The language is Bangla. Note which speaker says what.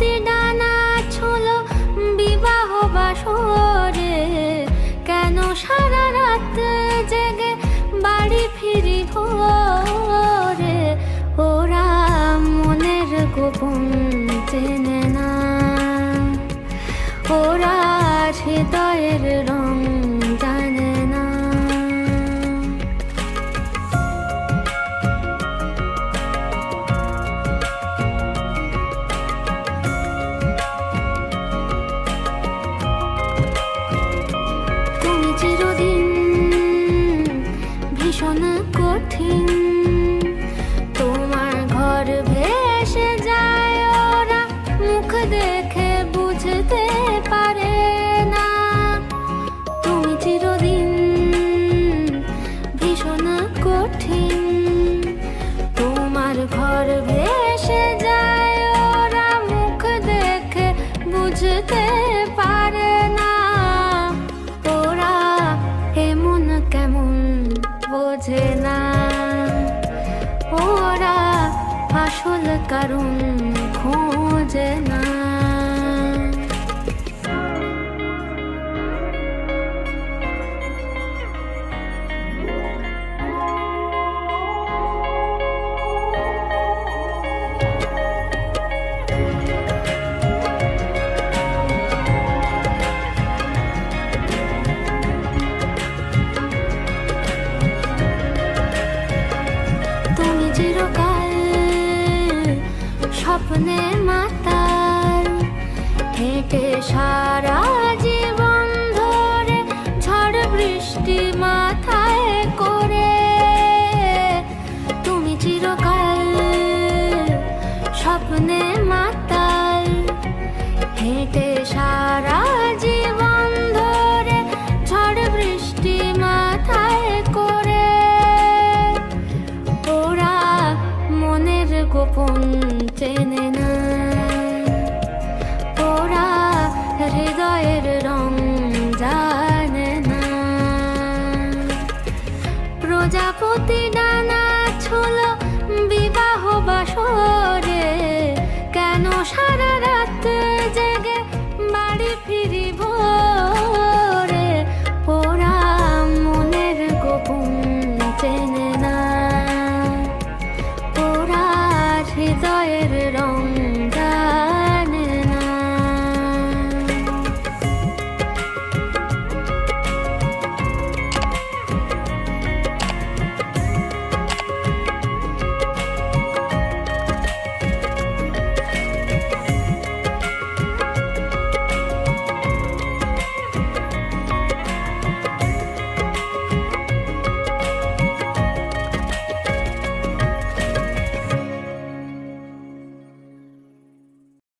Speaker 1: প্রজাপতি ডানা ছোলো বিবাহ বাসরে, কেন সারা রাত জেগে বাড়ি ফিরি ভোরে। ওরা মনের গোপন চেনে না, ওরা হৃদয়ের রং জানে না। তুমি চিরদিন ভীষণ কঠিন, তোমার ঘর ভেসে যায় ওরা মুখ দেখে বুঝতে পারে না। তুমি চিরদিন ভীষণ কঠিন, তোমার ঘর ভেসে যায় ওরা মুখ দেখে বুঝতে পারে না। ওরা এমন কেমন বোঝে না, ওরা আসল কারণ খোঁজে না। তুমি চিরকাল স্বপ্নে মাতাল, হেঁটে সারা জীবন ধরে ঝড় বৃষ্টি মাথায় করে। তুমি চিরকাল স্বপ্নে মাতাল, হেঁটে সারা জীবন ধরে ঝড় বৃষ্টি মাথায় করে। ওরা মনের গোপন চেনে না, ওরা হৃদয়ের রং জানে না। প্রজাপতি ডানা ছোলো বিবাহ বাসরে, কেন সারা রাত